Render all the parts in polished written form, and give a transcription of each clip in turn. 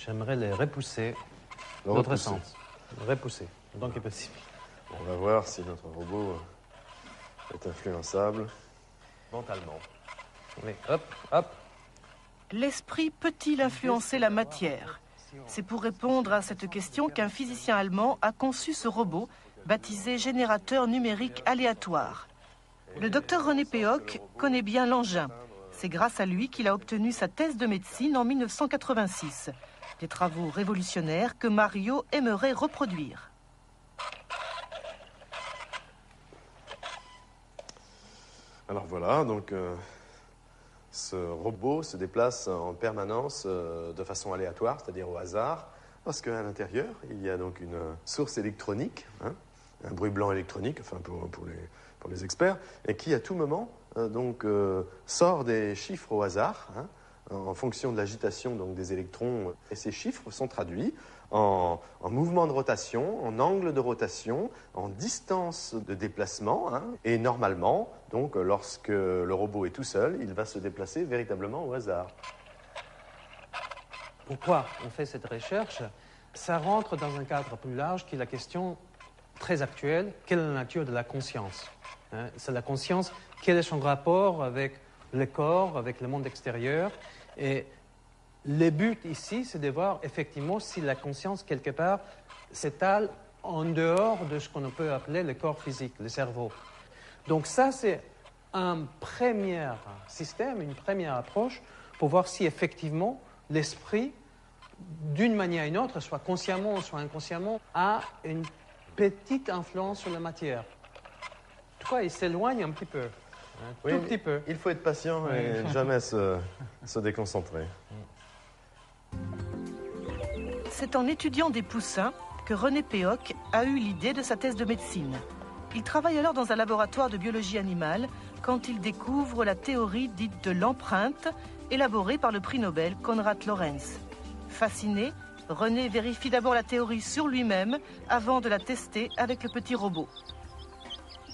j'aimerais les repousser dans l'autre sens. Repousser, autant que possible. On va voir si notre robot est influençable. Mentalement. Oui, hop, hop. L'esprit peut-il influencer la matière? C'est pour répondre à cette question qu'un physicien allemand a conçu ce robot, baptisé générateur numérique aléatoire. Le docteur René Péoc connaît bien l'engin. C'est grâce à lui qu'il a obtenu sa thèse de médecine en 1986. Des travaux révolutionnaires que Mario aimerait reproduire. Alors voilà, donc ce robot se déplace en permanence de façon aléatoire, c'est-à-dire au hasard, parce qu'à l'intérieur, il y a donc une source électronique, hein, un bruit blanc électronique, enfin pour les experts, et qui à tout moment sort des chiffres au hasard, hein, en fonction de l'agitation donc, des électrons. Et ces chiffres sont traduits en mouvement de rotation, en angle de rotation, en distance de déplacement. Hein, et normalement, donc, lorsque le robot est tout seul, il va se déplacer véritablement au hasard. Pourquoi on fait cette recherche? Ça rentre dans un cadre plus large qui est la question très actuelle. Quelle est la nature de la conscience? Hein, c'est la conscience, quel est son rapport avec le corps, avec le monde extérieur? Et le but ici, c'est de voir effectivement si la conscience, quelque part, s'étale en dehors de ce qu'on peut appeler le corps physique, le cerveau. Donc ça, c'est un premier système, une première approche pour voir si effectivement l'esprit, d'une manière ou d'une autre, soit consciemment ou soit inconsciemment, a une petite influence sur la matière. En tout cas, il s'éloigne un petit peu. Un tout petit peu. Il faut être patient et jamais se déconcentrer. C'est en étudiant des poussins que René Péoc a eu l'idée de sa thèse de médecine. Il travaille alors dans un laboratoire de biologie animale quand il découvre la théorie dite de l'empreinte, élaborée par le prix Nobel Konrad Lorenz. Fasciné, René vérifie d'abord la théorie sur lui-même avant de la tester avec le petit robot.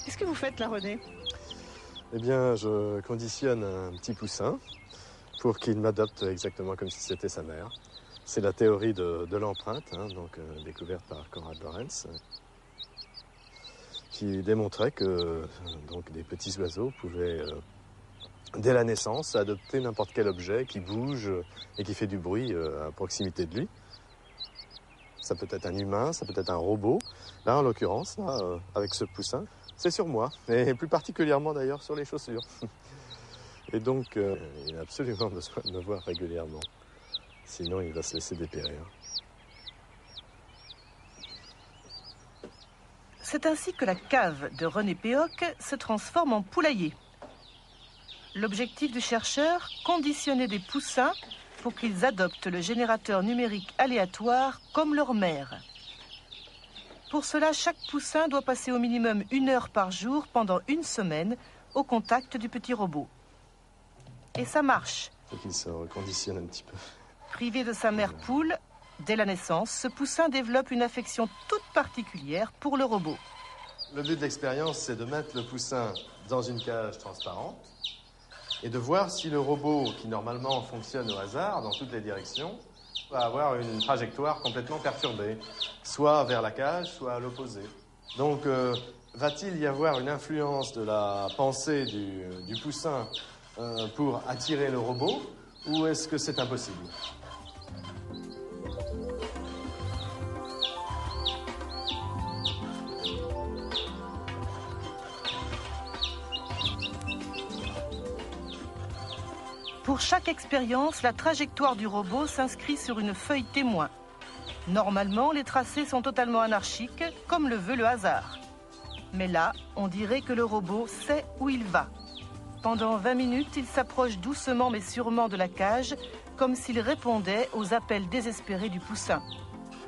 Qu'est-ce que vous faites là, René? Eh bien, je conditionne un petit poussin pour qu'il m'adopte exactement comme si c'était sa mère. C'est la théorie de l'empreinte, hein, découverte par Konrad Lorenz, qui démontrait que des petits oiseaux pouvaient, dès la naissance, adopter n'importe quel objet qui bouge et qui fait du bruit à proximité de lui. Ça peut être un humain, ça peut être un robot. Là, en l'occurrence, avec ce poussin, c'est sur moi, et plus particulièrement d'ailleurs sur les chaussures. Et donc, il a absolument besoin de me voir régulièrement. Sinon, il va se laisser dépérir. C'est ainsi que la cave de René Péoc se transforme en poulailler. L'objectif du chercheur, conditionner des poussins pour qu'ils adoptent le générateur numérique aléatoire comme leur mère. Pour cela, chaque poussin doit passer au minimum 1 heure par jour pendant 1 semaine au contact du petit robot. Et ça marche. Il faut qu'il se reconditionne un petit peu. Privé de sa mère poule, dès la naissance, ce poussin développe une affection toute particulière pour le robot. Le but de l'expérience, c'est de mettre le poussin dans une cage transparente et de voir si le robot, qui normalement fonctionne au hasard dans toutes les directions, va avoir une trajectoire complètement perturbée, soit vers la cage, soit à l'opposé. Donc, va-t-il y avoir une influence de la pensée du poussin pour attirer le robot, ou est-ce que c'est impossible ? Pour chaque expérience, la trajectoire du robot s'inscrit sur une feuille témoin. Normalement, les tracés sont totalement anarchiques, comme le veut le hasard. Mais là, on dirait que le robot sait où il va. Pendant 20 minutes, il s'approche doucement mais sûrement de la cage, comme s'il répondait aux appels désespérés du poussin.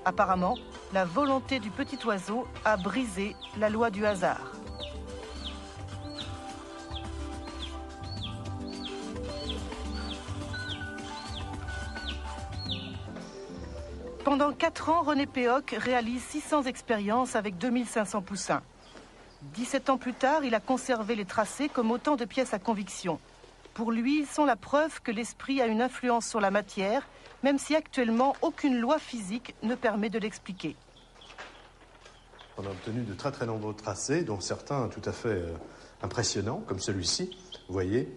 Apparemment, la volonté du petit oiseau a brisé la loi du hasard. Pendant 4 ans, René Péoc réalise 600 expériences avec 2500 poussins. 17 ans plus tard, il a conservé les tracés comme autant de pièces à conviction. Pour lui, ils sont la preuve que l'esprit a une influence sur la matière, même si actuellement aucune loi physique ne permet de l'expliquer. On a obtenu de très très nombreux tracés, dont certains tout à fait impressionnants, comme celui-ci, vous voyez,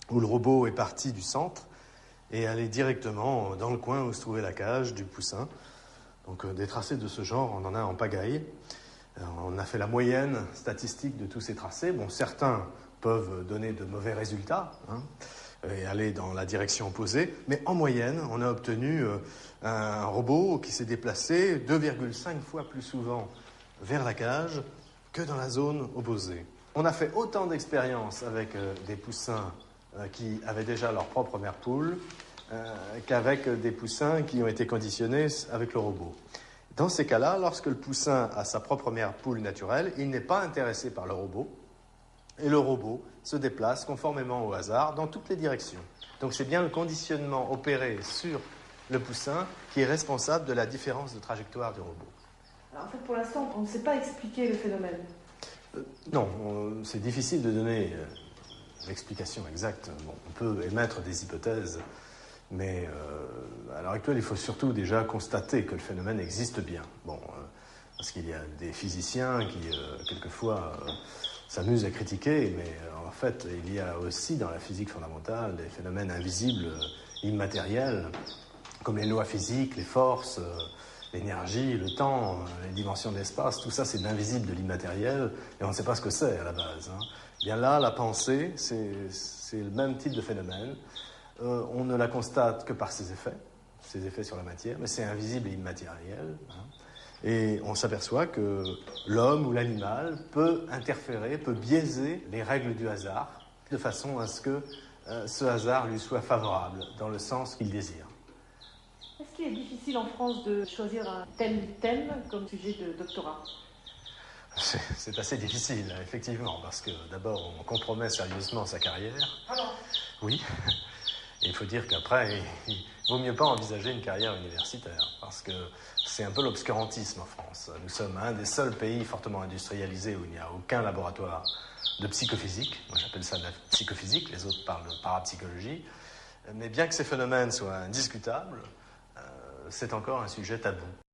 où le robot est parti du centre et allé directement dans le coin où se trouvait la cage du poussin. Donc des tracés de ce genre, on en a en pagaille. On a fait la moyenne statistique de tous ces tracés. Bon, certains peuvent donner de mauvais résultats et aller dans la direction opposée, mais en moyenne, on a obtenu un robot qui s'est déplacé 2,5 fois plus souvent vers la cage que dans la zone opposée. On a fait autant d'expériences avec des poussins qui avaient déjà leur propre mère poule qu'avec des poussins qui ont été conditionnés avec le robot. Dans ces cas-là, lorsque le poussin a sa propre mère poule naturelle, il n'est pas intéressé par le robot, et le robot se déplace conformément au hasard dans toutes les directions. Donc c'est bien le conditionnement opéré sur le poussin qui est responsable de la différence de trajectoire du robot. Alors en fait, pour l'instant, on ne sait pas expliquer le phénomène. Non, c'est difficile de donner l'explication exacte. Bon, on peut émettre des hypothèses, mais à l'heure actuelle, il faut surtout déjà constater que le phénomène existe bien. Bon, parce qu'il y a des physiciens qui, quelquefois, s'amusent à critiquer, mais en fait, il y a aussi dans la physique fondamentale des phénomènes invisibles, immatériels, comme les lois physiques, les forces, l'énergie, le temps, les dimensions de l'espace. Tout ça, c'est de l'invisible, de l'immatériel, et on ne sait pas ce que c'est à la base. Bien là, la pensée, c'est le même type de phénomène. On ne la constate que par ses effets sur la matière, mais c'est invisible et immatériel. Et on s'aperçoit que l'homme ou l'animal peut interférer, peut biaiser les règles du hasard, de façon à ce que ce hasard lui soit favorable, dans le sens qu'il désire. Est-ce qu'il est difficile en France de choisir un tel thème comme sujet de doctorat ? C'est assez difficile, effectivement, parce que d'abord, on compromet sérieusement sa carrière. Oui. Et il faut dire qu'après, il vaut mieux pas envisager une carrière universitaire, parce que c'est un peu l'obscurantisme en France. Nous sommes un des seuls pays fortement industrialisés où il n'y a aucun laboratoire de psychophysique. Moi, j'appelle ça de la psychophysique, les autres parlent de parapsychologie. Mais bien que ces phénomènes soient indiscutables, c'est encore un sujet tabou.